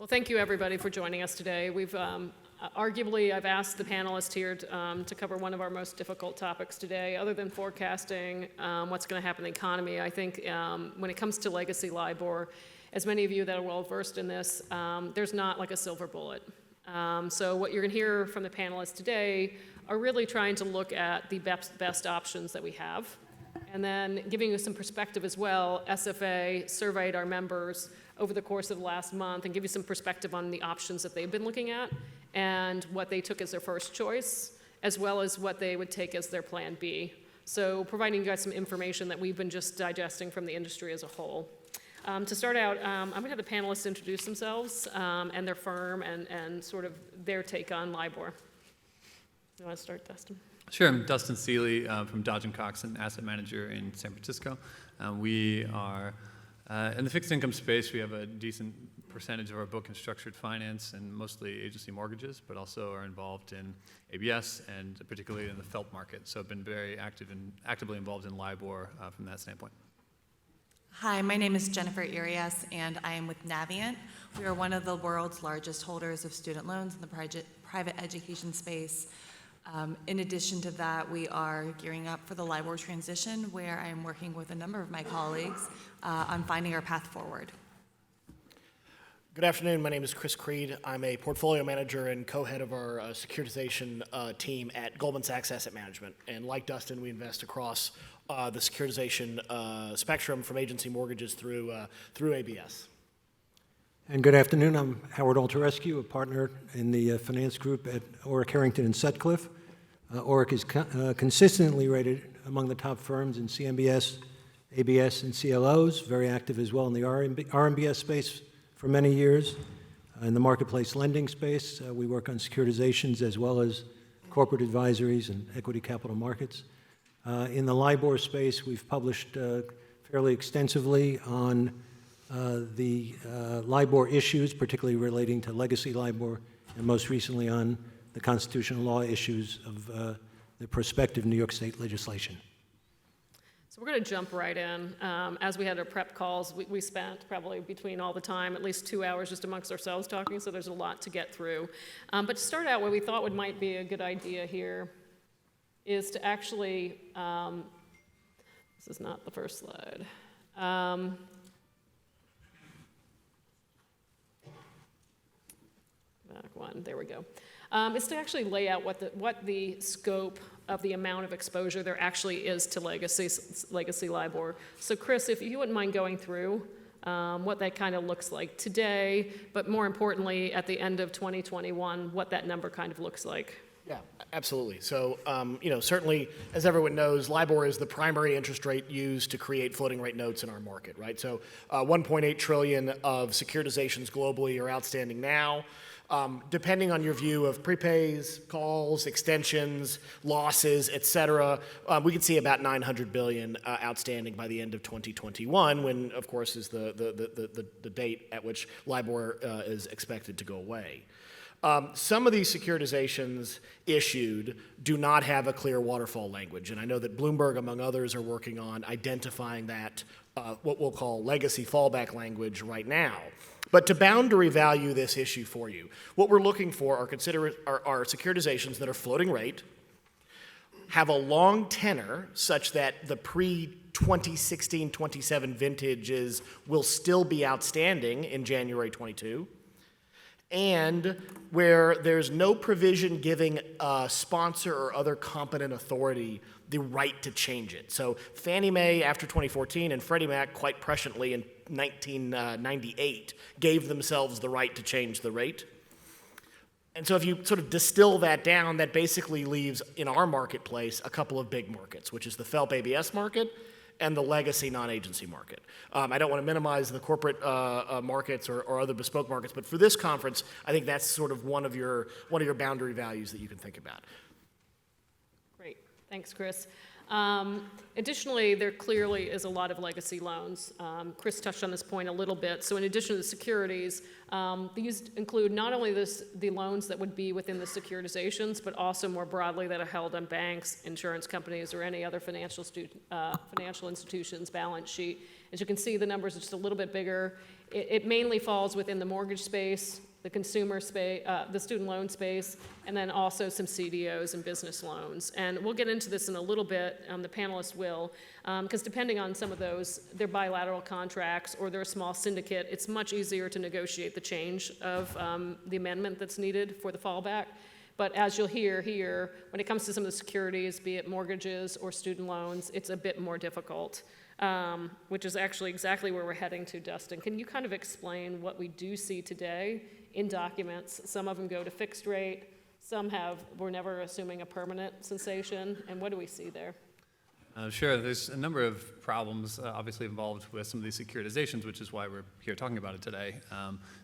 Well, thank you, everybody, for joining us today. Arguably, I've asked the panelists here to cover one of our most difficult topics today. Other than forecasting what's going to happen in the economy, I think when it comes to legacy LIBOR, as many of you that are well versed in this, there's not like a silver bullet. So what you're going to hear from the panelists today are really trying to look at the best options that we have. And then giving you some perspective as well, SFA surveyed our members over the course of the last month and give you some perspective on the options that they've been looking at and what they took as their first choice, as well as what they would take as their plan B. So providing you guys some information that we've been just digesting from the industry as a whole. To start out, I'm going to have the panelists introduce themselves and their firm and sort of their take on LIBOR. You want to start, Dustin? Sure. I'm Dustin Seeley from Dodge & Cox, an asset manager in San Francisco. We are in the fixed income space. We have a decent percentage of our book in structured finance and mostly agency mortgages, but also are involved in ABS and particularly in the FFELP market. So I've been very actively involved in LIBOR from that standpoint. Hi, my name is Jennifer Arias, and I am with Navient. We are one of the world's largest holders of student loans in the private education space. In addition to that, we are gearing up for the LIBOR transition, where I am working with a number of my colleagues on finding our path forward. Good afternoon. My name is Chris Creed. I'm a portfolio manager and co-head of our securitization team at Goldman Sachs Asset Management. And like Dustin, we invest across the securitization spectrum from agency mortgages through ABS. And good afternoon. I'm Howard Alterescu, a partner in the finance group at Orrick, Herrington, and Sutcliffe. Orrick is consistently rated among the top firms in CMBS, ABS, and CLOs, very active as well in the RMBS space for many years. In the marketplace lending space, we work on securitizations as well as corporate advisories and equity capital markets. In the LIBOR space, we've published fairly extensively on the LIBOR issues, particularly relating to legacy LIBOR, and most recently on the constitutional law issues of the prospective New York State legislation. So we're going to jump right in. As we had our prep calls, we spent probably between all the time at least 2 hours just amongst ourselves talking, so there's a lot to get through. But to start out, what we thought might be a good idea here is to actually, this is not the first slide. Back one, there we go. Is to actually lay out what the scope of the amount of exposure there actually is to legacy LIBOR. So Chris, if you wouldn't mind going through what that kind of looks like today, but more importantly, at the end of 2021, what that number kind of looks like. Yeah, absolutely. So, certainly, as everyone knows, LIBOR is the primary interest rate used to create floating rate notes in our market, right? So, 1.8 trillion of securitizations globally are outstanding now. Depending on your view of prepays, calls, extensions, losses, et cetera, we could see about 900 billion outstanding by the end of 2021, when, of course, is the date at which LIBOR is expected to go away. Some of these securitizations issued do not have a clear waterfall language, and I know that Bloomberg, among others, are working on identifying that, what we'll call legacy fallback language right now. But to boundary value this issue for you, what we're looking for are securitizations that are floating rate, have a long tenor such that the pre-2016-27 vintages will still be outstanding in January 22, and where there's no provision giving a sponsor or other competent authority the right to change it. So Fannie Mae after 2014 and Freddie Mac quite presciently in 1998 gave themselves the right to change the rate. And so if you sort of distill that down, that basically leaves in our marketplace a couple of big markets, which is the FFELP ABS market and the legacy non-agency market. I don't want to minimize the corporate markets or other bespoke markets, but for this conference, I think that's sort of one of your boundary values that you can think about. Great. Thanks, Chris. Additionally, there clearly is a lot of legacy loans. Chris touched on this point a little bit. So in addition to the securities, these include not only the loans that would be within the securitizations, but also more broadly that are held on banks, insurance companies, or any other financial institution's balance sheet. As you can see, the numbers are just a little bit bigger. It mainly falls within the mortgage space, the consumer space, the student loan space, and then also some CDOs and business loans. And we'll get into this in a little bit, the panelists will, because depending on some of those, they're bilateral contracts or they're a small syndicate, it's much easier to negotiate the change of the amendment that's needed for the fallback. But as you'll hear here, when it comes to some of the securities, be it mortgages or student loans, it's a bit more difficult. Which is actually exactly where we're heading to, Dustin. Can you kind of explain what we do see today in documents? Some of them go to fixed rate, some we're never assuming a permanent cessation, and what do we see there? Sure. There's a number of problems obviously involved with some of these securitizations, which is why we're here talking about it today.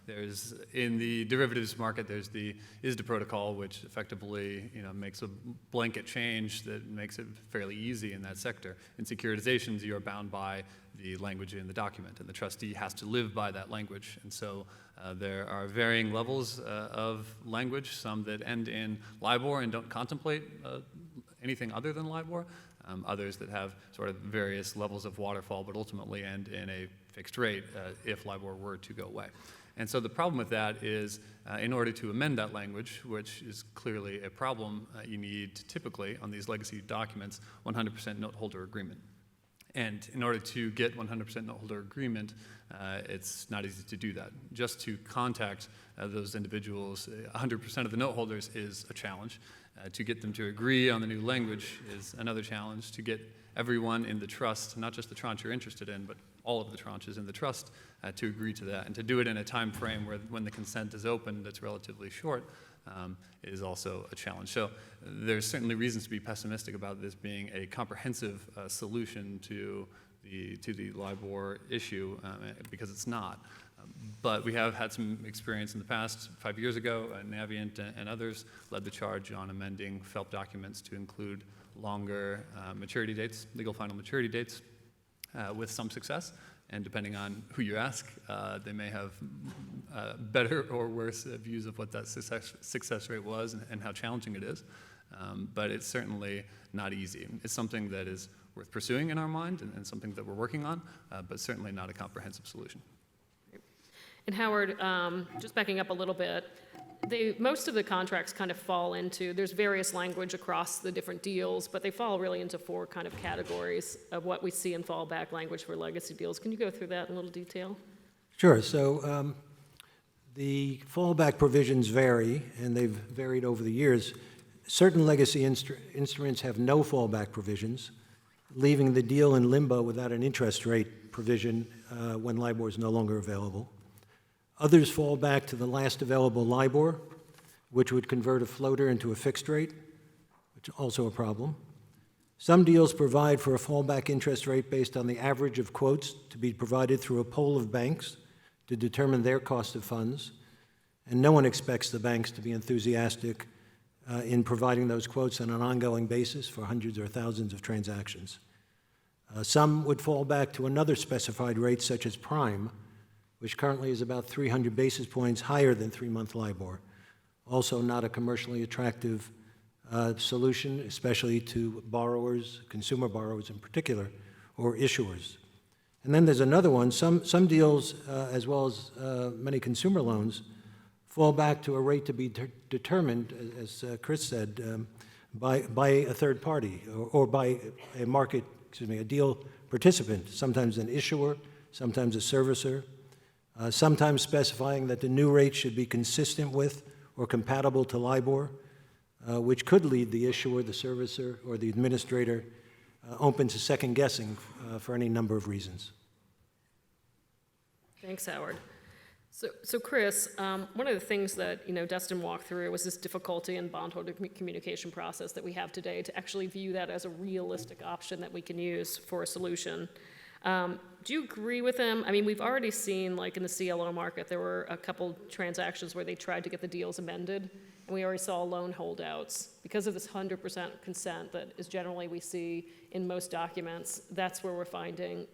There's in the derivatives market, there's the ISDA protocol, which effectively makes a blanket change that makes it fairly easy in that sector. In securitizations, you are bound by the language in the document, and the trustee has to live by that language. And so there are varying levels of language, some that end in Libor and don't contemplate anything other than Libor. Others that have sort of various levels of waterfall, but ultimately end in a fixed rate if Libor were to go away. And so the problem with that is in order to amend that language, which is clearly a problem, you need typically on these legacy documents 100% note holder agreement. And in order to get 100% note holder agreement, it's not easy to do that. Just to contact those individuals, 100% of the note holders is a challenge. To get them to agree on the new language is another challenge. To get everyone in the trust, not just the tranche you're interested in, but all of the tranches in the trust to agree to that. And to do it in a time frame when the consent is open that's relatively short is also a challenge. So there's certainly reasons to be pessimistic about this being a comprehensive solution to the Libor issue because it's not. But we have had some experience in the past. 5 years ago, Navient and others led the charge on amending FELP documents to include longer maturity dates, legal final maturity dates, with some success. And depending on who you ask, they may have better or worse views of what that success rate was and how challenging it is. But it's certainly not easy. It's something that is worth pursuing in our mind and something that we're working on, but certainly not a comprehensive solution. And Howard, just backing up a little bit, most of the contracts kind of fall into, there's various language across the different deals, but they fall really into 4 kind of categories of what we see in fallback language for legacy deals. Can you go through that in a little detail? Sure. So the fallback provisions vary, and they've varied over the years. Certain legacy instruments have no fallback provisions, leaving the deal in limbo without an interest rate provision when Libor is no longer available. Others fall back to the last available Libor, which would convert a floater into a fixed rate, which is also a problem. Some deals provide for a fallback interest rate based on the average of quotes to be provided through a pool of banks to determine their cost of funds, and no one expects the banks to be enthusiastic in providing those quotes on an ongoing basis for hundreds or thousands of transactions. Some would fall back to another specified rate, such as prime, which currently is about 300 basis points higher than 3-month Libor. Also not a commercially attractive solution, especially to borrowers, consumer borrowers in particular, or issuers. And then there's another one. Some deals, as well as many consumer loans, fall back to a rate to be determined, as Chris said, by a third party or by a deal participant, sometimes an issuer, sometimes a servicer, sometimes specifying that the new rate should be consistent with or compatible to Libor, which could lead the issuer, the servicer, or the administrator open to second guessing for any number of reasons. Thanks, Howard. So Chris, one of the things that Dustin walked through was this difficulty in bondholder communication process that we have today to actually view that as a realistic option that we can use for a solution. Do you agree with him? I mean, we've already seen, like in the CLO market, there were a couple transactions where they tried to get the deals amended, and we already saw loan holdouts. Because of this 100% consent that is generally we see in most documents, that's where we're finding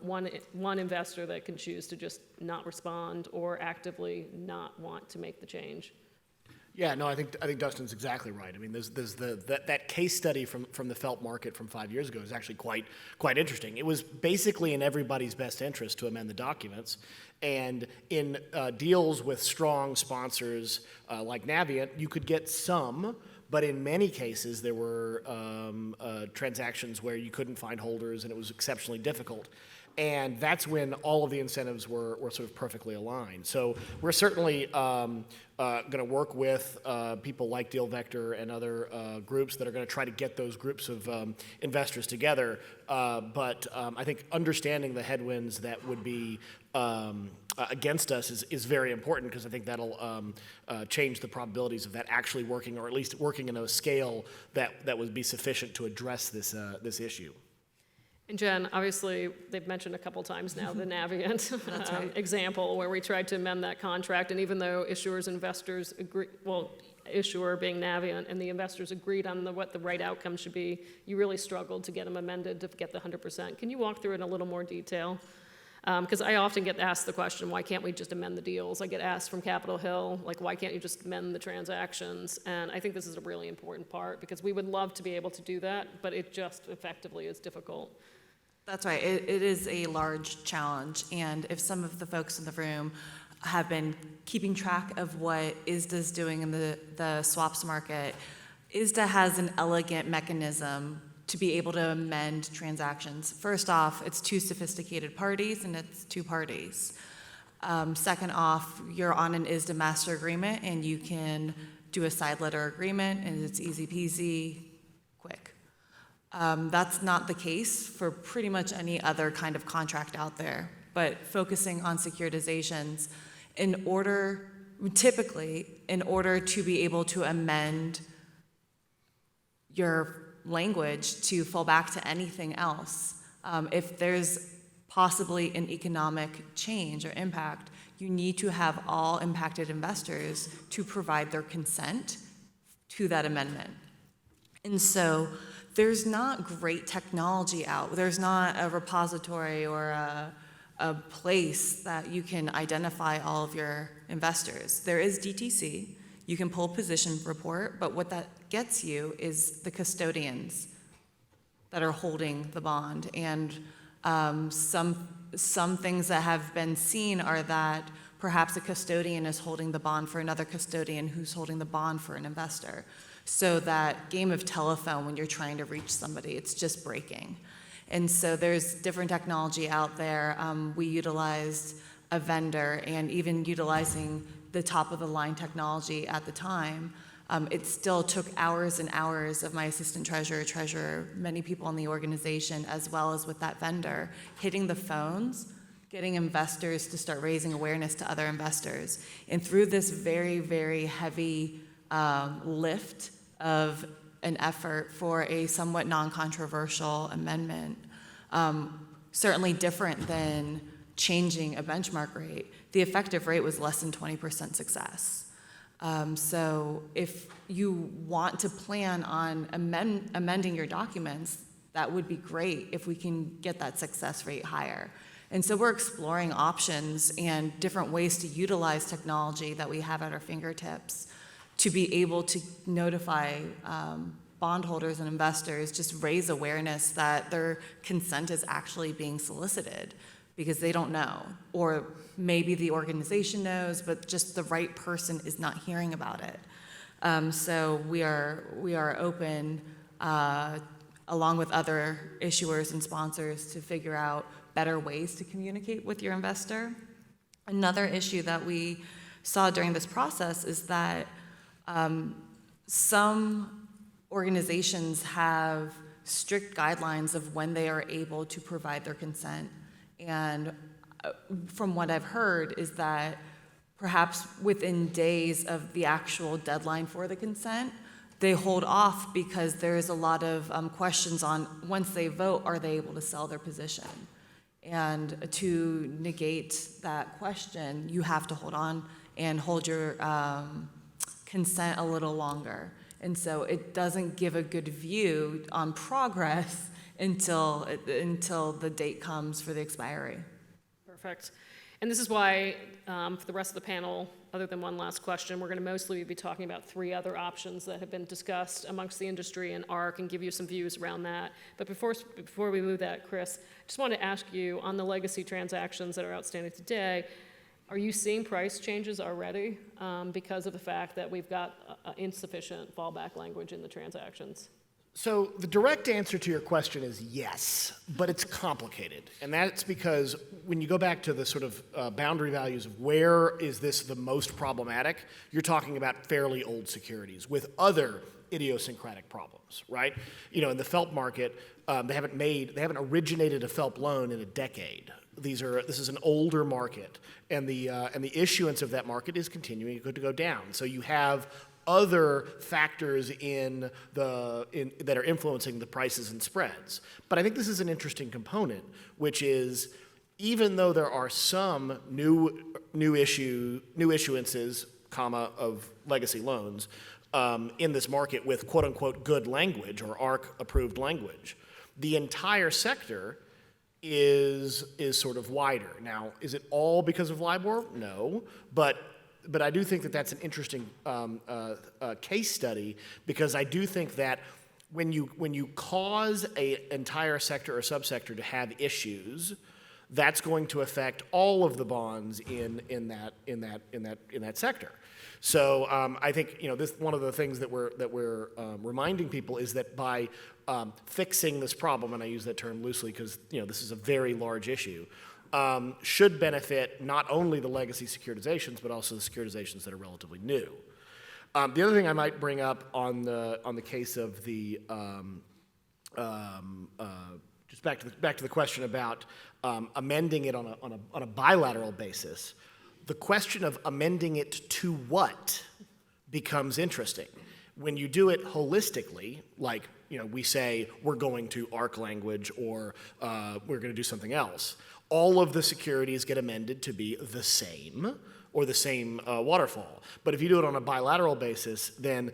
one investor that can choose to just not respond or actively not want to make the change. Yeah, no, I think Dustin's exactly right. I mean, there's that case study from the felt market from 5 years ago is actually quite interesting. It was basically in everybody's best interest to amend the documents, and in deals with strong sponsors like Navient, you could get some, but in many cases there were transactions where you couldn't find holders, and it was exceptionally difficult. And that's when all of the incentives were sort of perfectly aligned. So we're certainly going to work with people like Deal Vector and other groups that are going to try to get those groups of investors together. But I think understanding the headwinds that would be against us is very important, because I think that'll change the probabilities of that actually working, or at least working in a scale that would be sufficient to address this issue. And Jen, obviously, they've mentioned a couple times now the Navient example where we tried to amend that contract, and even though issuers and investors agree, well, issuer being Navient and the investors agreed on what the right outcome should be, you really struggled to get them amended to get the 100%. Can you walk through it in a little more detail? Because I often get asked the question, why can't we just amend the deals? I get asked from Capitol Hill, like, why can't you just amend the transactions? And I think this is a really important part, because we would love to be able to do that, but it just effectively is difficult. That's right. It is a large challenge. And if some of the folks in the room have been keeping track of what ISDA's doing in the swaps market, ISDA has an elegant mechanism to be able to amend transactions. First off, it's two sophisticated parties, and it's two parties. Second off, you're on an ISDA master agreement, and you can do a side letter agreement, and it's easy peasy, quick. That's not the case for pretty much any other kind of contract out there. But focusing on securitizations, typically, in order to be able to amend your language to fall back to anything else, if there's possibly an economic change or impact, you need to have all impacted investors to provide their consent to that amendment. And so there's not great technology out. There's not a repository or a place that you can identify all of your investors. There is DTC. You can pull position report, but what that gets you is the custodians that are holding the bond. And some things that have been seen are that perhaps a custodian is holding the bond for another custodian who's holding the bond for an investor. So that game of telephone when you're trying to reach somebody, it's just breaking. And so there's different technology out there. We utilized a vendor, and even utilizing the top-of-the-line technology at the time, it still took hours and hours of my assistant treasurer, many people in the organization, as well as with that vendor, hitting the phones, getting investors to start raising awareness to other investors. And through this very, very heavy lift of an effort for a somewhat non-controversial amendment, certainly different than changing a benchmark rate, the effective rate was less than 20% success. So if you want to plan on amending your documents, that would be great if we can get that success rate higher. And so we're exploring options and different ways to utilize technology that we have at our fingertips to be able to notify bondholders and investors, just raise awareness that their consent is actually being solicited, because they don't know, or maybe the organization knows, but just the right person is not hearing about it. So we are open, along with other issuers and sponsors, to figure out better ways to communicate with your investor. Another issue that we saw during this process is that some organizations have strict guidelines of when they are able to provide their consent. And from what I've heard is that perhaps within days of the actual deadline for the consent, they hold off because there's a lot of questions on, once they vote, are they able to sell their position? And to negate that question, you have to hold on and hold your consent a little longer. And so it doesn't give a good view on progress until the date comes for the expiry. Perfect. And this is why, for the rest of the panel, other than one last question, we're going to mostly be talking about 3 other options that have been discussed amongst the industry and ARC, and give you some views around that. But before we move that, Chris, I just want to ask you, on the legacy transactions that are outstanding today, are you seeing price changes already because of the fact that we've got insufficient fallback language in the transactions? So the direct answer to your question is yes, but it's complicated. And that's because when you go back to the sort of boundary values of where is this the most problematic, you're talking about fairly old securities with other idiosyncratic problems, right? You know, in the FELP market, they haven't originated a FELP loan in a decade. This is an older market, and the issuance of that market is continuing to go down. So you have other factors that are influencing the prices and spreads. But I think this is an interesting component, which is even though there are some new issuances, of legacy loans in this market with quote unquote good language or ARC approved language, the entire sector is sort of wider. Now, is it all because of LIBOR? No, but I do think that that's an interesting case study, because I do think that when you cause an entire sector or subsector to have issues, that's going to affect all of the bonds in that sector. So I think this one of the things that we're reminding people is that by fixing this problem, and I use that term loosely because this is a very large issue, should benefit not only the legacy securitizations, but also the securitizations that are relatively new. The other thing I might bring up on the case of the just back to the question about amending it on a bilateral basis, the question of amending it to what becomes interesting. When you do it holistically, like we say we're going to ARC language or we're going to do something else, all of the securities get amended to be the same or the same waterfall. But if you do it on a bilateral basis, then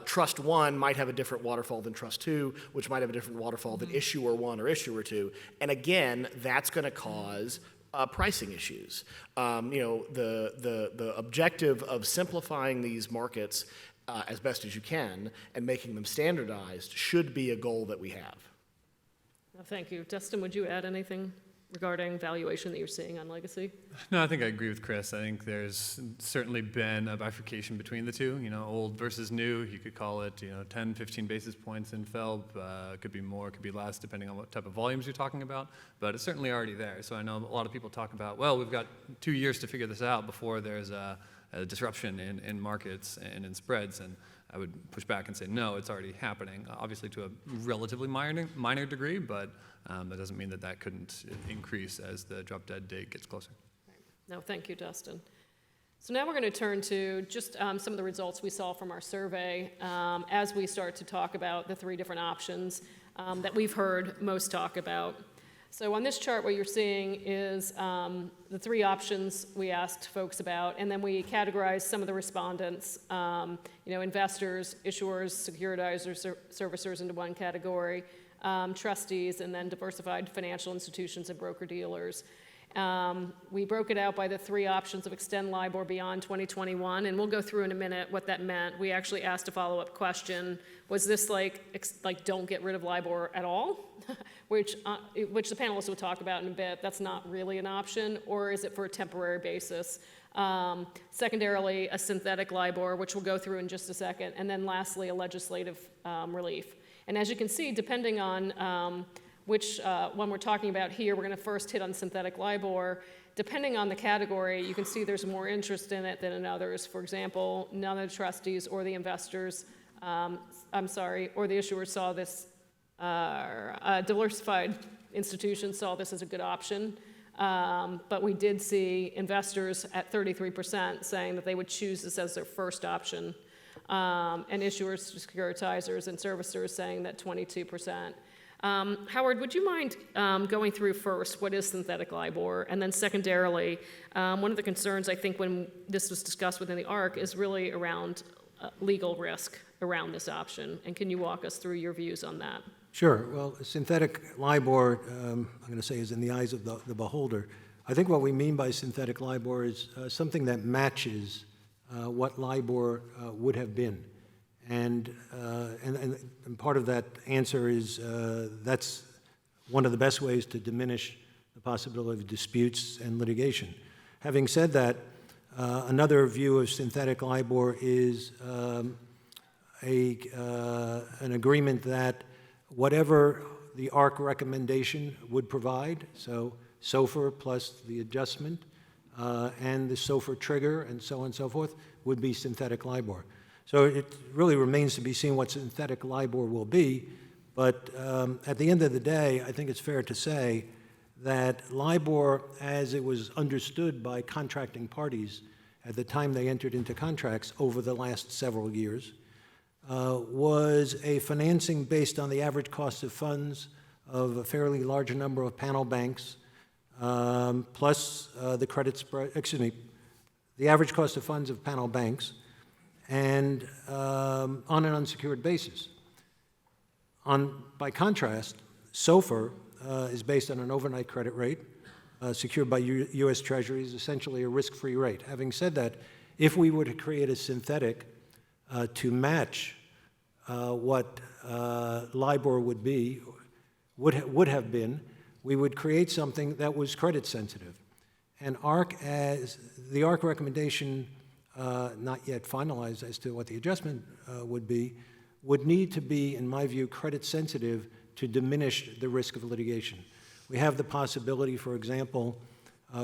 Trust 1 might have a different waterfall than Trust 2, which might have a different waterfall than Issuer 1 or Issuer 2. And again, that's going to cause pricing issues. The objective of simplifying these markets as best as you can and making them standardized should be a goal that we have. Well, thank you. Dustin, would you add anything regarding valuation that you're seeing on legacy? No, I think I agree with Chris. I think there's certainly been a bifurcation between the two, old versus new. You could call it, 10, 15 basis points in FELP. It could be more, it could be less, depending on what type of volumes you're talking about. But it's certainly already there. So I know a lot of people talk about, well, we've got 2 years to figure this out before there's a disruption in markets and in spreads. And I would push back and say, no, it's already happening, obviously to a relatively minor degree, but that doesn't mean that couldn't increase as the drop-dead date gets closer. No, thank you, Dustin. So now we're going to turn to just some of the results we saw from our survey as we start to talk about the 3 different options that we've heard most talk about. So on this chart, what you're seeing is the 3 options we asked folks about, and then we categorized some of the respondents, investors, issuers, securitizers, servicers into one category, trustees, and then diversified financial institutions and broker-dealers. We broke it out by the 3 options of extend LIBOR beyond 2021, and we'll go through in a minute what that meant. We actually asked a follow-up question. Was this like don't get rid of LIBOR at all, which the panelists will talk about in a bit. That's not really an option, or is it for a temporary basis? Secondarily, a synthetic LIBOR, which we'll go through in just a second, and then lastly, a legislative relief. And as you can see, depending on which one we're talking about here, we're going to first hit on synthetic LIBOR. Depending on the category, you can see there's more interest in it than in others. For example, none of the trustees or the investors, or the issuers saw this, diversified institutions saw this as a good option. But we did see investors at 33% saying that they would choose this as their first option. And issuers, securitizers, and servicers saying that 22%. Howard, would you mind going through first what is synthetic LIBOR, and then secondarily, one of the concerns I think when this was discussed within the ARC is really around legal risk around this option, and can you walk us through your views on that? Sure. Well, synthetic LIBOR, I'm going to say, is in the eyes of the beholder. I think what we mean by synthetic LIBOR is something that matches what LIBOR would have been. And part of that answer is that's one of the best ways to diminish the possibility of disputes and litigation. Having said that, another view of synthetic LIBOR is an agreement that whatever the ARC recommendation would provide, so SOFR plus the adjustment and the SOFR trigger and so on and so forth, would be synthetic LIBOR. So it really remains to be seen what synthetic LIBOR will be, but at the end of the day, I think it's fair to say that LIBOR, as it was understood by contracting parties at the time they entered into contracts over the last several years, was a financing based on the average cost of funds of a fairly large number of panel banks, plus the credit spread, the average cost of funds of panel banks, and on an unsecured basis. By contrast, SOFR is based on an overnight credit rate secured by U.S. Treasuries, essentially a risk-free rate. Having said that, if we were to create a synthetic to match what LIBOR would be, would have been, we would create something that was credit sensitive. And the ARC recommendation, not yet finalized as to what the adjustment would need to be, in my view, credit sensitive to diminish the risk of litigation. We have the possibility, for example,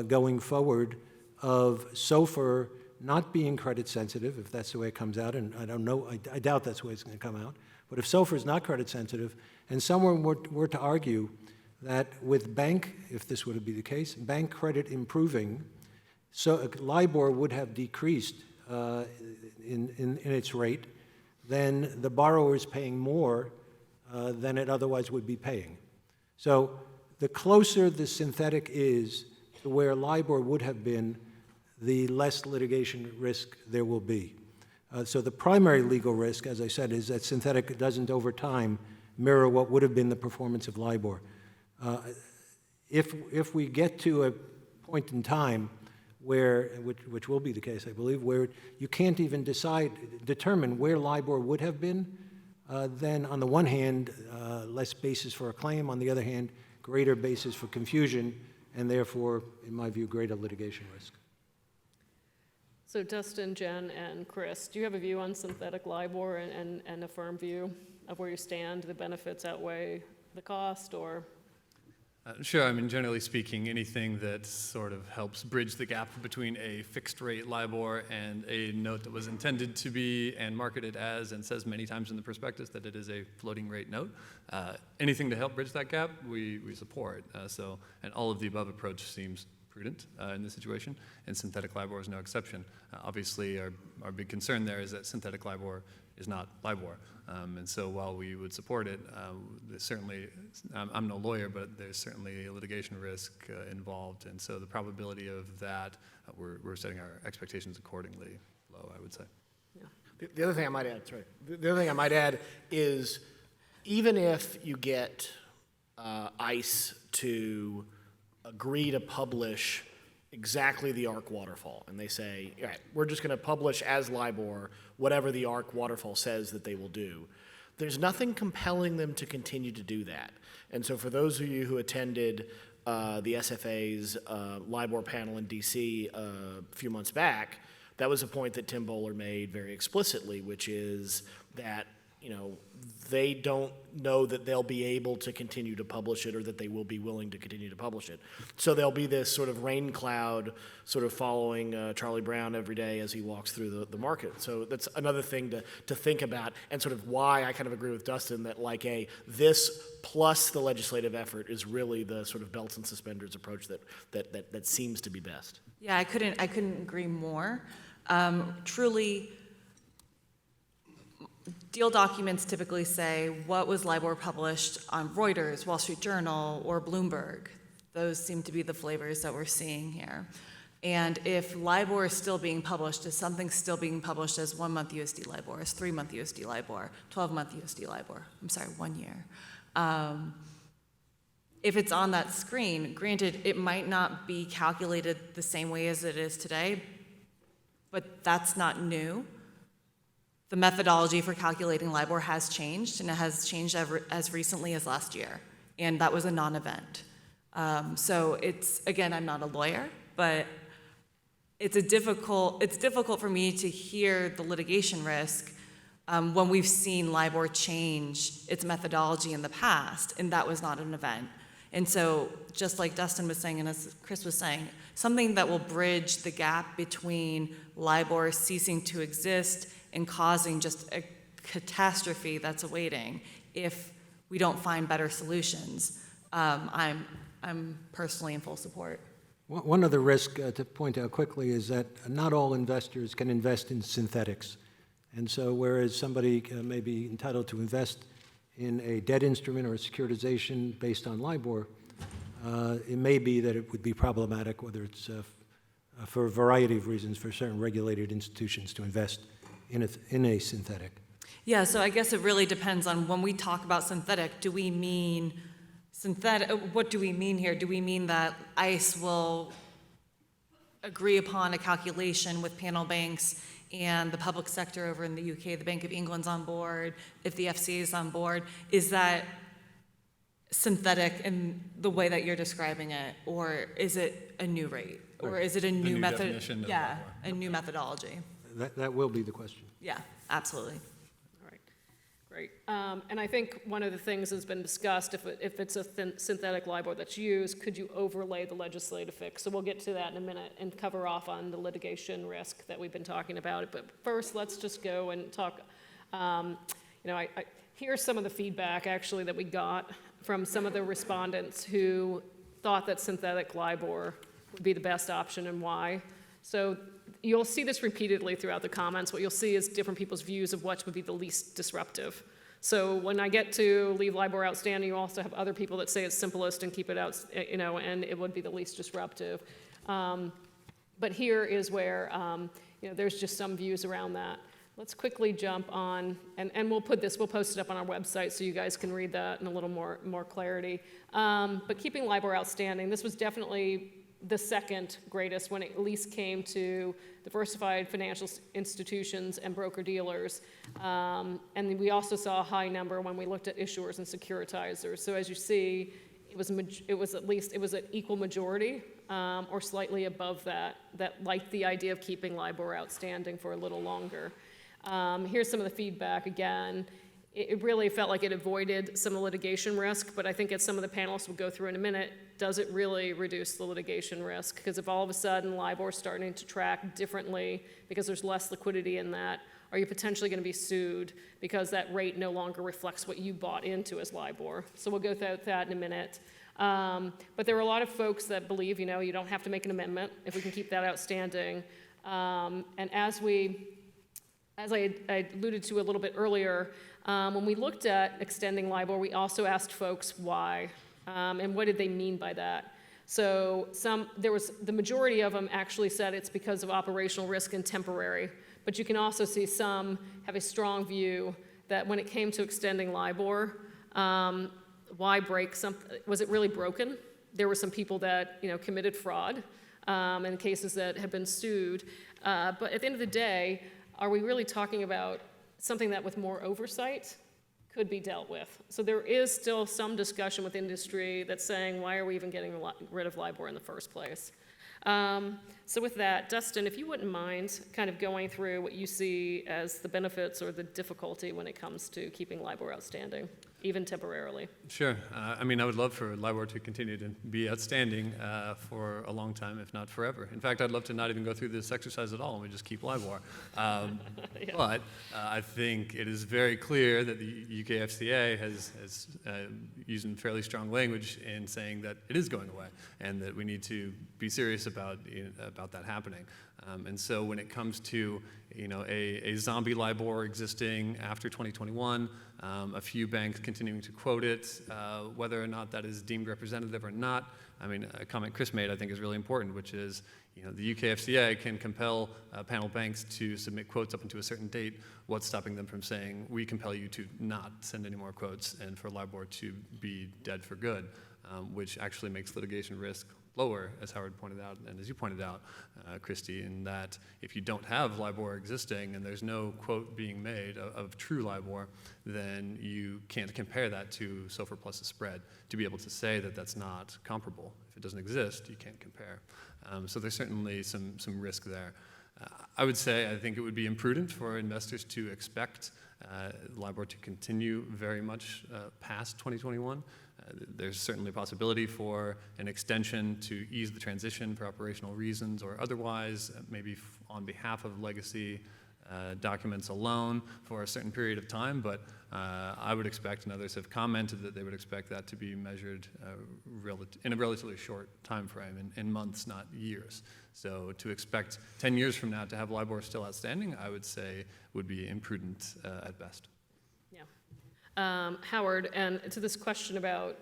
going forward, of SOFR not being credit sensitive, if that's the way it comes out, and I don't know, I doubt that's the way it's going to come out, but if SOFR is not credit sensitive, and someone were to argue that with bank, if this would be the case, bank credit improving, so LIBOR would have decreased in its rate, then the borrower is paying more than it otherwise would be paying. So the closer the synthetic is to where LIBOR would have been, the less litigation risk there will be. So the primary legal risk, as I said, is that synthetic doesn't over time mirror what would have been the performance of LIBOR. If we get to a point in time where, which will be the case, I believe, where you can't even determine where LIBOR would have been, then on the one hand, less basis for a claim, on the other hand, greater basis for confusion, and therefore, in my view, greater litigation risk. So Dustin, Jen, and Chris, do you have a view on synthetic LIBOR and a firm view of where you stand? Do the benefits outweigh the cost, or? Sure. I mean, generally speaking, anything that sort of helps bridge the gap between a fixed rate LIBOR and a note that was intended to be and marketed as, and says many times in the prospectus that it is a floating rate note, anything to help bridge that gap, we support. And all of the above approach seems prudent in this situation, and synthetic LIBOR is no exception. Obviously, our big concern there is that synthetic LIBOR is not LIBOR. And so while we would support it, there's certainly, I'm no lawyer, but there's certainly a litigation risk involved. And so the probability of that, we're setting our expectations accordingly low, I would say. Yeah. The other thing I might add, sorry, the other thing I might add is even if you get ICE to agree to publish exactly the ARC waterfall, and they say, all right, we're just going to publish as LIBOR whatever the ARC waterfall says that they will do. There's nothing compelling them to continue to do that. And so for those of you who attended the SFA's LIBOR panel in DC a few months back, that was a point that Tim Bowler made very explicitly, which is that, you know, they don't know that they'll be able to continue to publish it or that they will be willing to continue to publish it. So there'll be this sort of rain cloud sort of following Charlie Brown every day as he walks through the market. So that's another thing to think about, and sort of why I kind of agree with Dustin that like this plus the legislative effort is really the sort of belts and suspenders approach that seems to be best. Yeah, I couldn't agree more. Truly, deal documents typically say what was LIBOR published on Reuters, Wall Street Journal, or Bloomberg. Those seem to be the flavors that we're seeing here. And if LIBOR is still being published, is something still being published as 1-month USD LIBOR, as 3-month USD LIBOR, 12-month USD LIBOR, 1 year. If it's on that screen, granted, it might not be calculated the same way as it is today, but that's not new. The methodology for calculating LIBOR has changed, and it has changed as recently as last year, and that was a non-event. So it's, again, I'm not a lawyer, but it's difficult for me to hear the litigation risk when we've seen LIBOR change its methodology in the past, and that was not an event. And so, just like Dustin was saying, and as Chris was saying, something that will bridge the gap between LIBOR ceasing to exist and causing just a catastrophe that's awaiting if we don't find better solutions, I'm personally in full support. One other risk to point out quickly is that not all investors can invest in synthetics. And so whereas somebody may be entitled to invest in a debt instrument or a securitization based on LIBOR, it may be that it would be problematic, whether it's for a variety of reasons, for certain regulated institutions to invest in a synthetic. Yeah, so I guess it really depends on when we talk about synthetic, do we mean synthetic, what do we mean here? Do we mean that ICE will agree upon a calculation with panel banks and the public sector over in the UK, the Bank of England's on board, if the FCA is on board? Is that synthetic in the way that you're describing it, or is it a new rate? Or is it a new method? Definition of Yeah, LIBOR. a new methodology. That will be the question. Yeah, absolutely. All right, great. And I think one of the things that's been discussed, if it's a synthetic LIBOR that's used, could you overlay the legislative fix? So we'll get to that in a minute and cover off on the litigation risk that we've been talking about. But first, let's just go and talk. Here's some of the feedback, actually, that we got from some of the respondents who thought that synthetic LIBOR would be the best option and why. So you'll see this repeatedly throughout the comments. What you'll see is different people's views of what would be the least disruptive. So when I get to leave LIBOR outstanding, you also have other people that say it's simplest and keep it out, and it would be the least disruptive. But here is where there's just some views around that. Let's quickly jump on, and we'll post it up on our website so you guys can read that in a little more clarity. But keeping LIBOR outstanding, this was definitely the second greatest when it at least came to diversified financial institutions and broker-dealers. And we also saw a high number when we looked at issuers and securitizers. So as you see, it was an equal majority or slightly above that liked the idea of keeping LIBOR outstanding for a little longer. Here's some of the feedback again. It really felt like it avoided some litigation risk, but I think as some of the panelists will go through in a minute, does it really reduce the litigation risk? Because if all of a sudden LIBOR is starting to track differently because there's less liquidity in that, are you potentially going to be sued because that rate no longer reflects what you bought into as LIBOR? So we'll go through that in a minute. But there are a lot of folks that believe, you don't have to make an amendment if we can keep that outstanding. And as I alluded to a little bit earlier, when we looked at extending LIBOR, we also asked folks why, and what did they mean by that. So the majority of them actually said it's because of operational risk and temporary, but you can also see some have a strong view that when it came to extending LIBOR, why break something? Was it really broken? There were some people that committed fraud in cases that have been sued, but at the end of the day, are we really talking about something that with more oversight could be dealt with? So there is still some discussion with industry that's saying, why are we even getting rid of LIBOR in the first place? So with that, Dustin, if you wouldn't mind kind of going through what you see as the benefits or the difficulty when it comes to keeping LIBOR outstanding, even temporarily. Sure. I would love for LIBOR to continue to be outstanding for a long time, if not forever. In fact, I'd love to not even go through this exercise at all and we just keep LIBOR. Yeah. But I think it is very clear that the UK FCA has used fairly strong language in saying that it is going away and that we need to be serious about that happening. And so when it comes to a zombie LIBOR existing after 2021, a few banks continuing to quote it, whether or not that is deemed representative or not, I mean, a comment Chris made I think is really important, which is the UK FCA can compel panel banks to submit quotes up until a certain date. What's stopping them from saying, we compel you to not send any more quotes and for LIBOR to be dead for good, which actually makes litigation risk lower, as Howard pointed out, and as you pointed out, Christy, in that if you don't have LIBOR existing and there's no quote being made of true LIBOR, then you can't compare that to SOFR plus a spread to be able to say that that's not comparable. If it doesn't exist, you can't compare. So there's certainly some risk there. I would say I think it would be imprudent for investors to expect LIBOR to continue very much past 2021. There's certainly a possibility for an extension to ease the transition for operational reasons or otherwise, maybe on behalf of legacy documents alone for a certain period of time, but I would expect, and others have commented that they would expect that to be measured in a relatively short time frame, in months, not years. So to expect 10 years from now to have LIBOR still outstanding, I would say would be imprudent at best. Howard, and to this question about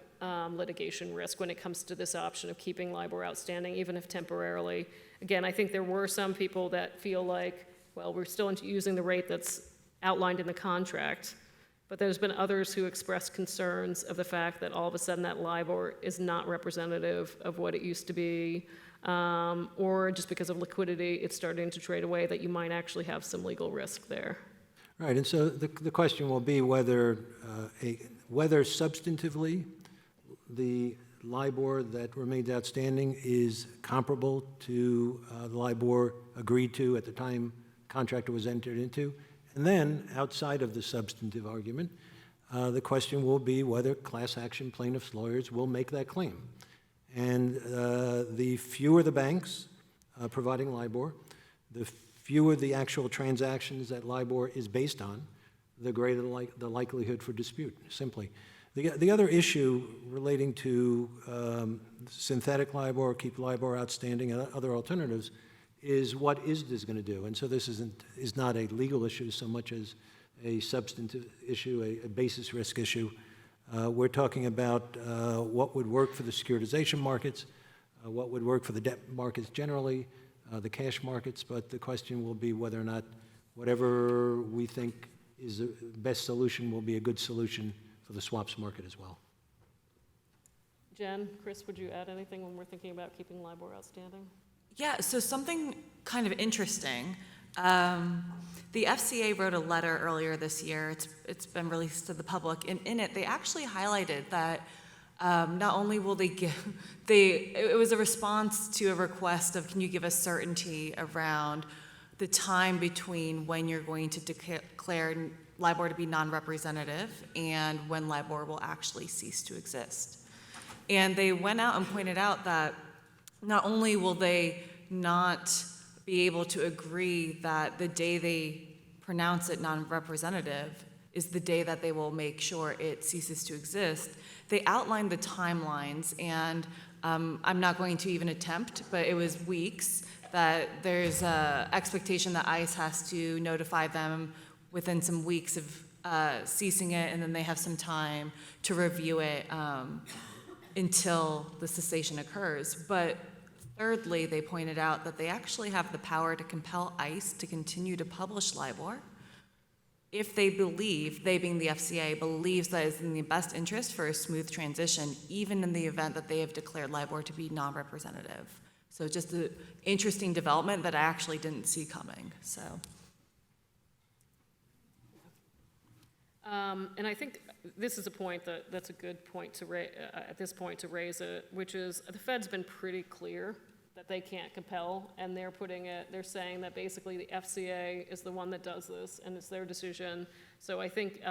litigation risk when it comes to this option of keeping LIBOR outstanding, even if temporarily, again, I think there were some people that feel like, well, we're still using the rate that's outlined in the contract, but there's been others who expressed concerns of the fact that all of a sudden that LIBOR is not representative of what it used to be, or just because of liquidity, it's starting to trade away, that you might actually have some legal risk there. Right, and so the question will be whether substantively the LIBOR that remains outstanding is comparable to the LIBOR agreed to at the time contract was entered into. And then, outside of the substantive argument, the question will be whether class action plaintiffs' lawyers will make that claim. And the fewer the banks providing LIBOR, the fewer the actual transactions that LIBOR is based on, the greater the likelihood for dispute, simply. The other issue relating to synthetic LIBOR, keep LIBOR outstanding, and other alternatives is what is this going to do? And so this is not a legal issue so much as a substantive issue, a basis risk issue. We're talking about what would work for the securitization markets, what would work for the debt markets generally, the cash markets, but the question will be whether or not whatever we think is the best solution will be a good solution for the swaps market as well. Jen, Chris, would you add anything when we're thinking about keeping LIBOR outstanding? Yeah, so something kind of interesting. The FCA wrote a letter earlier this year. It's been released to the public, and in it they actually highlighted that not only will they give, it was a response to a request of, can you give us certainty around the time between when you're going to declare LIBOR to be non-representative and when LIBOR will actually cease to exist. And they went out and pointed out that not only will they not be able to agree that the day they pronounce it non-representative is the day that they will make sure it ceases to exist, they outlined the timelines, and I'm not going to even attempt, but it was weeks, that there's an expectation that ICE has to notify them within some weeks of ceasing it, and then they have some time to review it until the cessation occurs. But thirdly, they pointed out that they actually have the power to compel ICE to continue to publish LIBOR if they believe, they being the FCA, believes that it's in the best interest for a smooth transition, even in the event that they have declared LIBOR to be non-representative. So just an interesting development that I actually didn't see coming, so. And I think this is a point that's a good point to at this point to raise it, which is the Fed's been pretty clear that they can't compel, and they're saying that basically the FCA is the one that does this, and it's their decision. So I think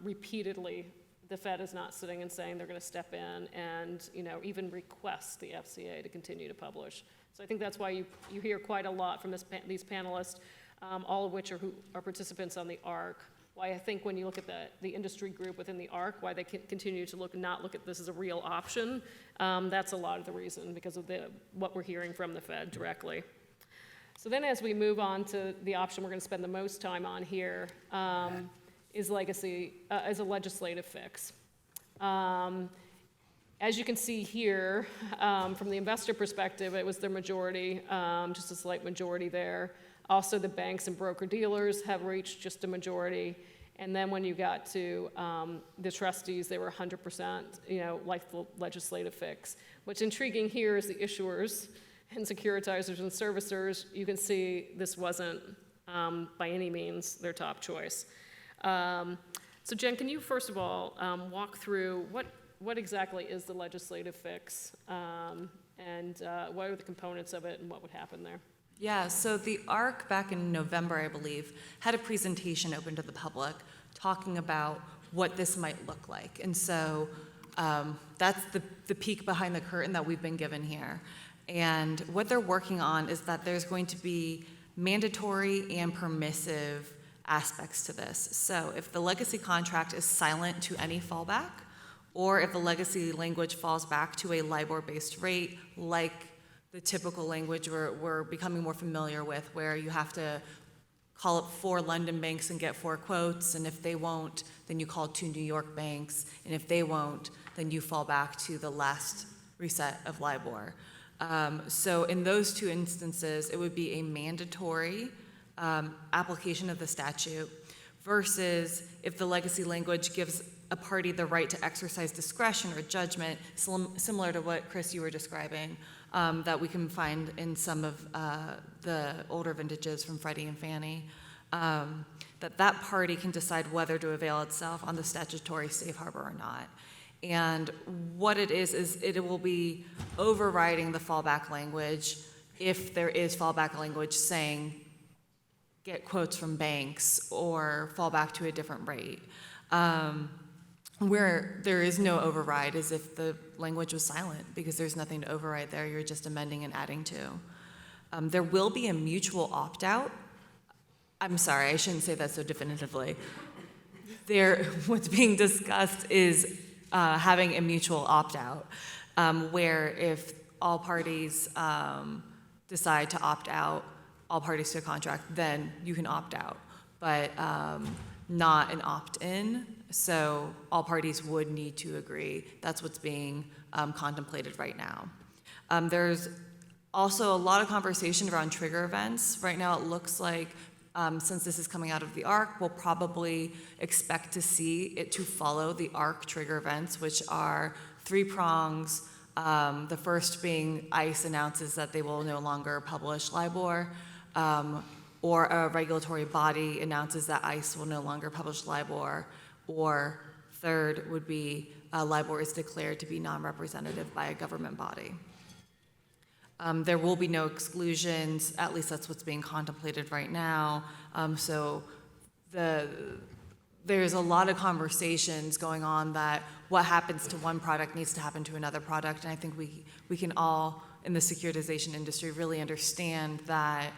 repeatedly the Fed is not sitting and saying they're going to step in and even request the FCA to continue to publish. So I think that's why you hear quite a lot from these panelists, all of which are participants on the ARC. Why I think when you look at the industry group within the ARC, why they continue to not look at this as a real option, that's a lot of the reason, because of what we're hearing from the Fed directly. So then as we move on to the option we're going to spend the most time on here, is legacy, as a legislative fix. As you can see here, from the investor perspective, it was their majority, just a slight majority there. Also, the banks and broker-dealers have reached just a majority. And then when you got to the trustees, they were 100%, like the legislative fix. What's intriguing here is the issuers and securitizers and servicers. You can see this wasn't, by any means, their top choice. So Jen, can you first of all walk through what exactly is the legislative fix, and what are the components of it, and what would happen there? Yeah, so the ARC back in November, I believe, had a presentation open to the public talking about what this might look like. And so that's the peek behind the curtain that we've been given here. And what they're working on is that there's going to be mandatory and permissive aspects to this. So if the legacy contract is silent to any fallback, or if the legacy language falls back to a LIBOR-based rate, like the typical language we're becoming more familiar with, where you have to call up 4 London banks and get 4 quotes, and if they won't, then you call 2 New York banks, and if they won't, then you fall back to the last reset of LIBOR. So in those 2 instances, it would be a mandatory application of the statute, versus if the legacy language gives a party the right to exercise discretion or judgment, similar to what, Chris, you were describing, that we can find in some of the older vintages from Freddie and Fannie, that party can decide whether to avail itself on the statutory safe harbor or not. And what it is it will be overriding the fallback language if there is fallback language saying get quotes from banks or fall back to a different rate. Where there is no override is if the language was silent, because there's nothing to override there, you're just amending and adding to. There will be a mutual opt-out. I'm sorry, I shouldn't say that so definitively. What's being discussed is having a mutual opt-out, where if all parties decide to opt out, all parties to a contract, then you can opt out, but not an opt-in. So all parties would need to agree. That's what's being contemplated right now. There's also a lot of conversation around trigger events. Right now it looks like, since this is coming out of the ARC, we'll probably expect to see it to follow the ARC trigger events, which are 3 prongs. The first being ICE announces that they will no longer publish LIBOR, or a regulatory body announces that ICE will no longer publish LIBOR, or third would be LIBOR is declared to be non-representative by a government body. There will be no exclusions, at least that's what's being contemplated right now. So there's a lot of conversations going on that what happens to one product needs to happen to another product, and I think we can all in the securitization industry really understand that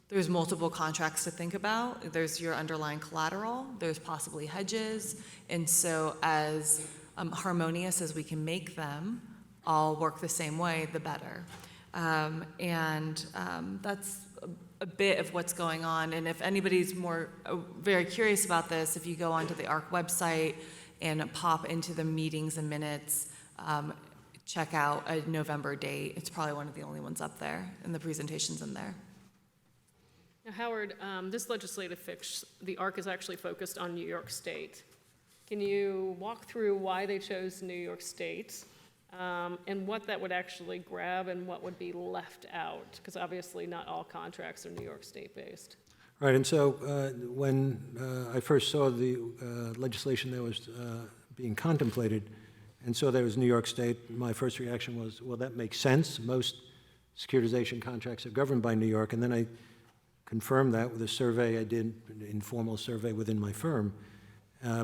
there's multiple contracts to think about. There's your underlying collateral, there's possibly hedges, and so as harmonious as we can make them all work the same way, the better. That's a bit of what's going on, and if anybody's very curious about this, if you go onto the ARC website and pop into the meetings and minutes, check out a November date. It's probably one of the only ones up there, and the presentation's in there. Now, Howard, this legislative fix, the ARC is actually focused on New York State. Can you walk through why they chose New York State, and what that would actually grab and what would be left out? Because obviously not all contracts are New York State based. Right, and so when I first saw the legislation that was being contemplated and saw that it was New York State, my first reaction was, well, that makes sense. Most securitization contracts are governed by New York, and then I confirmed that with a survey I did, an informal survey within my firm,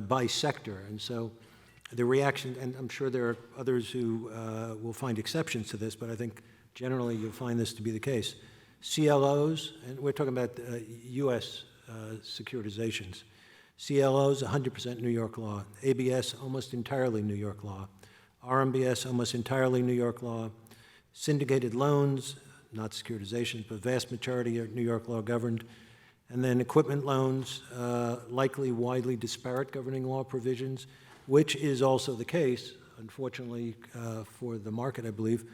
by sector. And so the reaction, and I'm sure there are others who will find exceptions to this, but I think generally you'll find this to be the case. CLOs, and we're talking about U.S. securitizations. CLOs, 100% New York law. ABS, almost entirely New York law. RMBS, almost entirely New York law. Syndicated loans, not securitizations, but vast majority are New York law governed. And then equipment loans, likely widely disparate governing law provisions, which is also the case, unfortunately, for the market, I believe.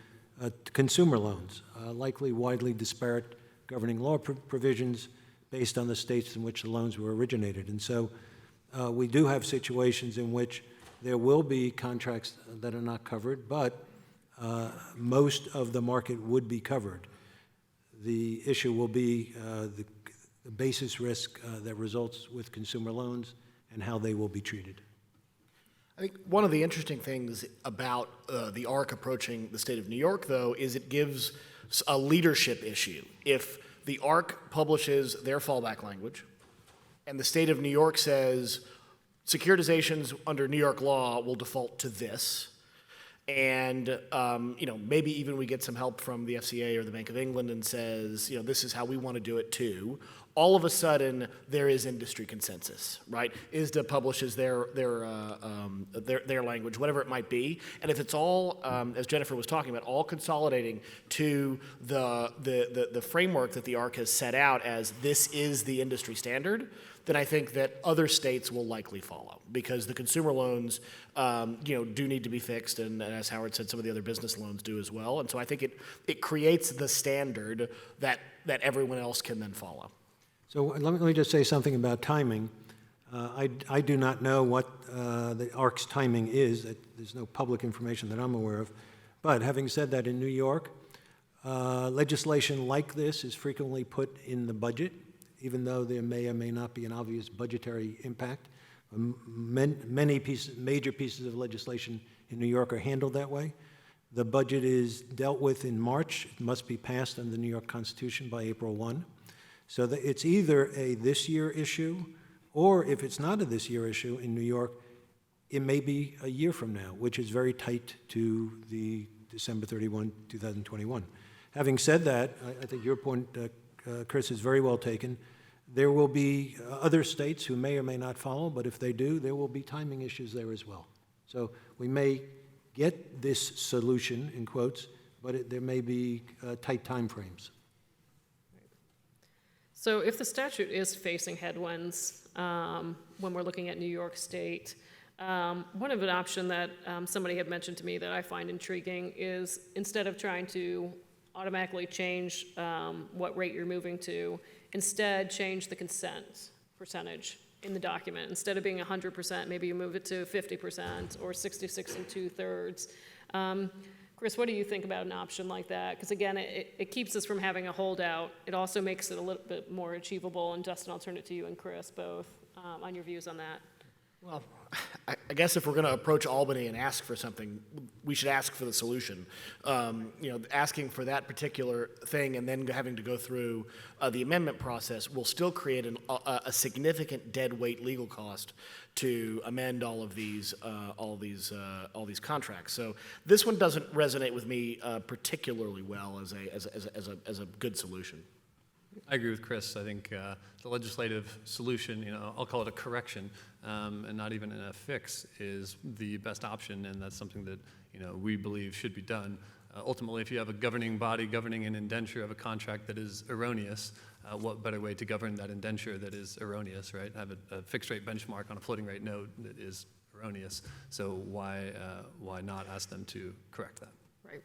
Consumer loans, likely widely disparate governing law provisions based on the states in which the loans were originated. And so we do have situations in which there will be contracts that are not covered, but most of the market would be covered. The issue will be the basis risk that results with consumer loans and how they will be treated. I think one of the interesting things about the ARC approaching the state of New York, though, is it gives a leadership issue. If the ARC publishes their fallback language and the state of New York says securitizations under New York law will default to this, and maybe even we get some help from the FCA or the Bank of England and says, this is how we want to do it too. All of a sudden, there is industry consensus, right? ISDA publishes their language, whatever it might be, and if it's all, as Jennifer was talking about, all consolidating to the framework that the ARC has set out as this is the industry standard, then I think that other states will likely follow, because the consumer loans, do need to be fixed, and as Howard said, some of the other business loans do as well. And so I think it creates the standard that everyone else can then follow. So let me just say something about timing. I do not know what the ARC's timing is. There's no public information that I'm aware of. But having said that, in New York, legislation like this is frequently put in the budget, even though there may or may not be an obvious budgetary impact. Many major pieces of legislation in New York are handled that way. The budget is dealt with in March. It must be passed under the New York Constitution by April 1. So that it's either a this year issue, or if it's not a this year issue in New York, it may be a year from now, which is very tight to the December 31, 2021. Having said that, I think your point, Chris, is very well taken. There will be other states who may or may not follow, but if they do, there will be timing issues there as well. So we may get this solution, in quotes, but there may be tight time frames. So if the statute is facing headwinds when we're looking at New York State, one of an option that somebody had mentioned to me that I find intriguing is instead of trying to automatically change what rate you're moving to, instead change the consent percentage in the document. Instead of being 100%, maybe you move it to 50% or 66 2/3. Chris, what do you think about an option like that? Because again, it keeps us from having a holdout. It also makes it a little bit more achievable. And Dustin, I'll turn it to you and Chris both on your views on that. Well, I guess if we're going to approach Albany and ask for something, we should ask for the solution. Asking for that particular thing and then having to go through the amendment process will still create a significant dead weight legal cost to amend all these contracts. So this one doesn't resonate with me particularly well as a good solution. I agree with Chris. I think the legislative solution, I'll call it a correction, and not even a fix, is the best option, and that's something that we believe should be done. Ultimately, if you have a governing body governing an indenture of a contract that is erroneous, what better way to govern that indenture that is erroneous, right? Have a fixed rate benchmark on a floating rate note that is erroneous. So why not ask them to correct that? Right.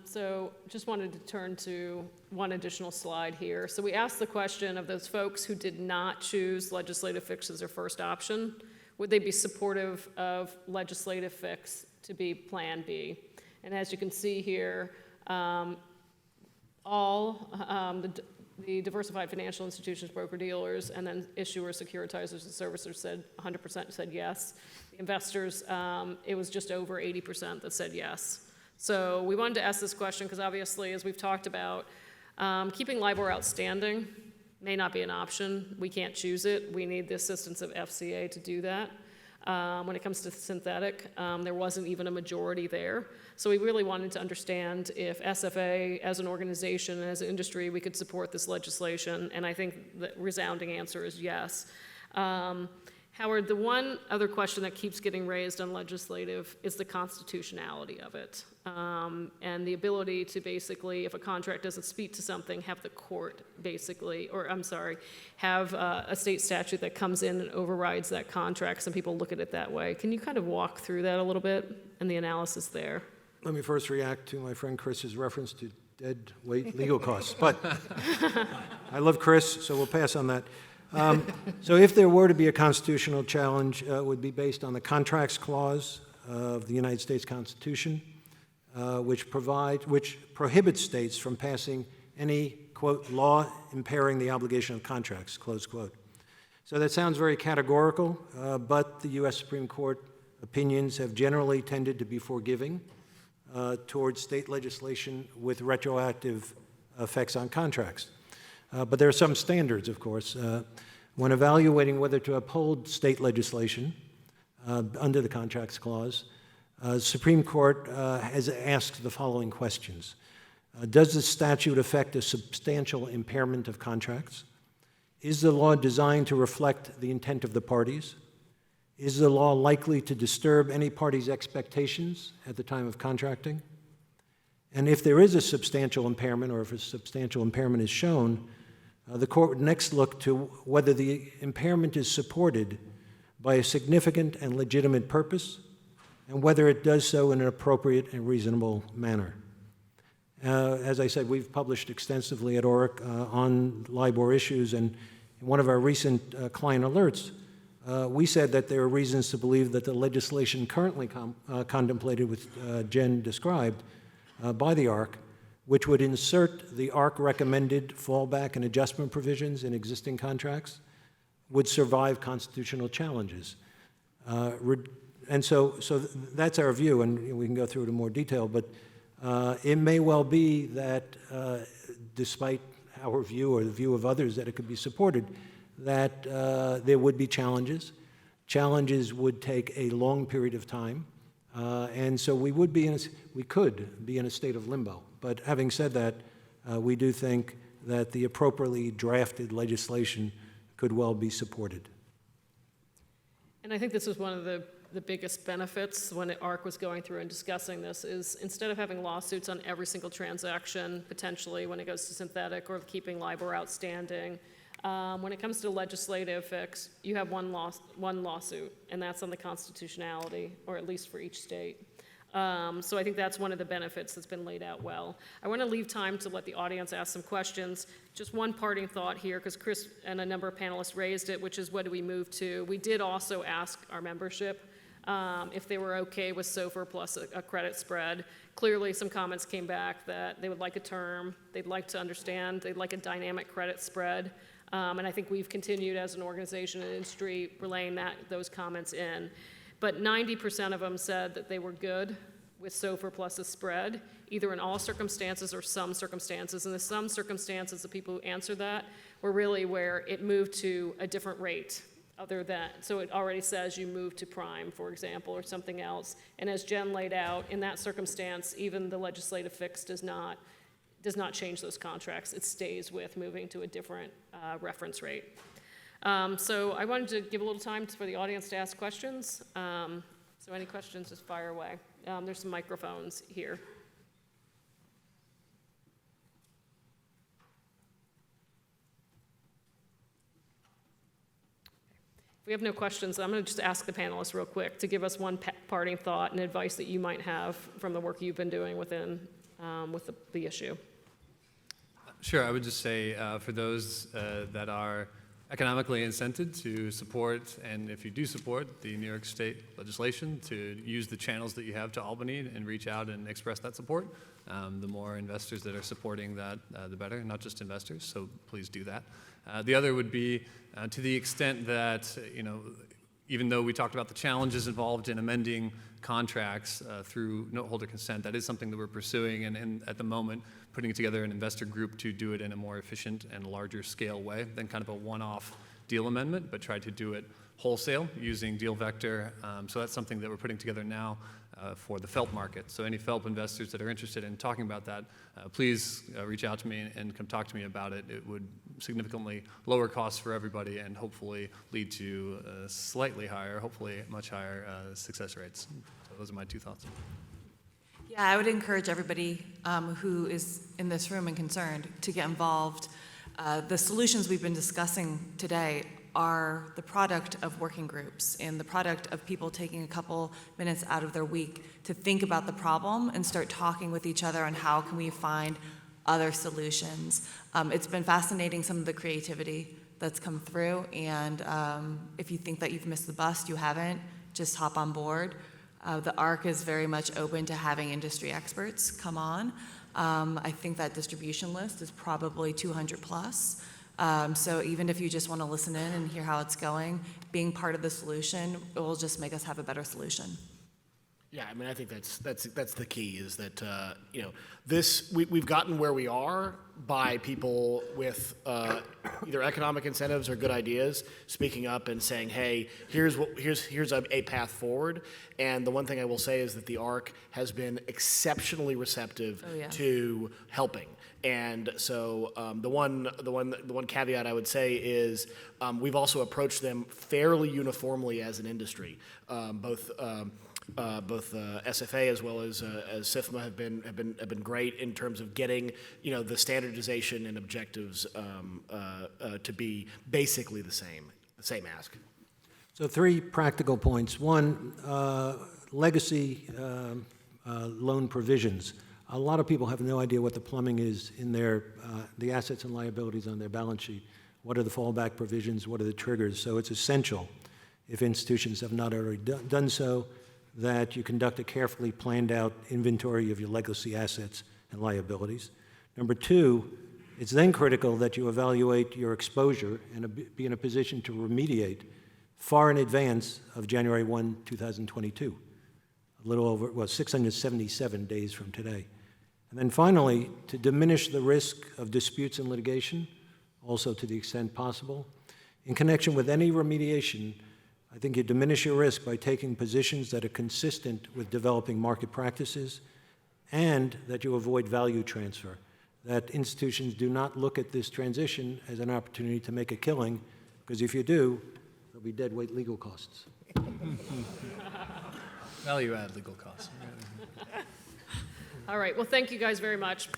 So just wanted to turn to one additional slide here. So we asked the question of those folks who did not choose legislative fix as their first option, would they be supportive of legislative fix to be Plan B? And as you can see here, the diversified financial institutions, broker-dealers, and then issuers, securitizers, and servicers said 100% said yes. The investors, it was just over 80% that said yes. So we wanted to ask this question because obviously, as we've talked about, keeping Libor outstanding may not be an option. We can't choose it. We need the assistance of FCA to do that. When it comes to synthetic, there wasn't even a majority there. So we really wanted to understand if SFA, as an organization and as an industry, we could support this legislation, and I think the resounding answer is yes. Howard, the one other question that keeps getting raised on legislative is the constitutionality of it, and the ability to basically, if a contract doesn't speak to something, have the court basically, or I'm sorry, have a state statute that comes in and overrides that contract. Some people look at it that way. Can you kind of walk through that a little bit and the analysis there? Let me first react to my friend Chris's reference to dead weight legal costs. But I love Chris, so we'll pass on that. So if there were to be a constitutional challenge, it would be based on the Contracts Clause of the United States Constitution, which prohibits states from passing any, quote, law impairing the obligation of contracts, close quote. So that sounds very categorical, but the U.S. Supreme Court opinions have generally tended to be forgiving towards state legislation with retroactive effects on contracts. But there are some standards, of course. When evaluating whether to uphold state legislation under the Contracts Clause, the Supreme Court has asked the following questions. Does the statute affect a substantial impairment of contracts? Is the law designed to reflect the intent of the parties? Is the law likely to disturb any party's expectations at the time of contracting? And if there is a substantial impairment, or if a substantial impairment is shown, the court would next look to whether the impairment is supported by a significant and legitimate purpose, and whether it does so in an appropriate and reasonable manner. As I said, we've published extensively at ORIC on Libor issues, and in one of our recent client alerts, we said that there are reasons to believe that the legislation currently contemplated, which Jen described, by the ARC, which would insert the ARC recommended fallback and adjustment provisions in existing contracts, would survive constitutional challenges. And so that's our view, and we can go through it in more detail, but it may well be that despite our view or the view of others that it could be supported, that there would be challenges. Challenges would take a long period of time, and so we could be in a state of limbo. But having said that, we do think that the appropriately drafted legislation could well be supported. And I think this was one of the biggest benefits when ARC was going through and discussing this is instead of having lawsuits on every single transaction, potentially when it goes to synthetic or keeping Libor outstanding, when it comes to legislative fix, you have one lawsuit, and that's on the constitutionality, or at least for each state. So I think that's one of the benefits that's been laid out well. I want to leave time to let the audience ask some questions. Just one parting thought here, because Chris and a number of panelists raised it, which is what do we move to? We did also ask our membership if they were okay with SOFR plus a credit spread. Clearly, some comments came back that they would like a term, they'd like to understand, they'd like a dynamic credit spread. And I think we've continued as an organization and industry relaying those comments in. But 90% of them said that they were good with SOFR plus a spread, either in all circumstances or some circumstances. And the some circumstances, the people who answered that were really where it moved to a different rate other than, so it already says you move to prime, for example, or something else. And as Jen laid out, in that circumstance, even the legislative fix does not change those contracts. It stays with moving to a different reference rate. So I wanted to give a little time for the audience to ask questions. So any questions, just fire away. There's some microphones here. If we have no questions, I'm going to just ask the panelists real quick to give us one parting thought and advice that you might have from the work you've been doing with the issue. Sure, I would just say for those that are economically incented to support, and if you do support the New York State legislation, to use the channels that you have to Albany and reach out and express that support. The more investors that are supporting that, the better, not just investors, so please do that. The other would be to the extent that, even though we talked about the challenges involved in amending contracts through note holder consent, that is something that we're pursuing, and at the moment putting together an investor group to do it in a more efficient and larger scale way than kind of a one-off deal amendment, but try to do it wholesale using deal vector. So that's something that we're putting together now for the FELP market. So any FELP investors that are interested in talking about that, please reach out to me and come talk to me about it. It would significantly lower costs for everybody and hopefully lead to slightly higher, hopefully much higher success rates. So those are my 2 thoughts. Yeah, I would encourage everybody who is in this room and concerned to get involved. The solutions we've been discussing today are the product of working groups and the product of people taking a couple minutes out of their week to think about the problem and start talking with each other on how can we find other solutions. It's been fascinating, some of the creativity that's come through, and if you think that you've missed the bus, you haven't, just hop on board. The ARC is very much open to having industry experts come on. I think that distribution list is probably 200 plus. So even if you just want to listen in and hear how it's going, being part of the solution, it will just make us have a better solution. Yeah, I mean, I think that's the key is that you know, we've gotten where we are by people with either economic incentives or good ideas speaking up and saying, hey, here's a path forward. And the one thing I will say is that the ARC has been exceptionally receptive to helping. And so the one caveat I would say is we've also approached them fairly uniformly as an industry, both SFA as well as SIFMA have been great in terms of getting the standardization and objectives to be basically the same ask. So 3 practical points. One, legacy loan provisions. A lot of people have no idea what the plumbing is in the assets and liabilities on their balance sheet. What are the fallback provisions? What are the triggers? So it's essential, if institutions have not already done so, that you conduct a carefully planned out inventory of your legacy assets and liabilities. Number 2, it's then critical that you evaluate your exposure and be in a position to remediate far in advance of January 1, 2022, a little over, 677 days from today. And then finally, to diminish the risk of disputes and litigation, also to the extent possible. In connection with any remediation, I think you diminish your risk by taking positions that are consistent with developing market practices and that you avoid value transfer, that institutions do not look at this transition as an opportunity to make a killing, because if you do, there'll be deadweight legal costs. Value add legal costs. All right, well, thank you guys very much.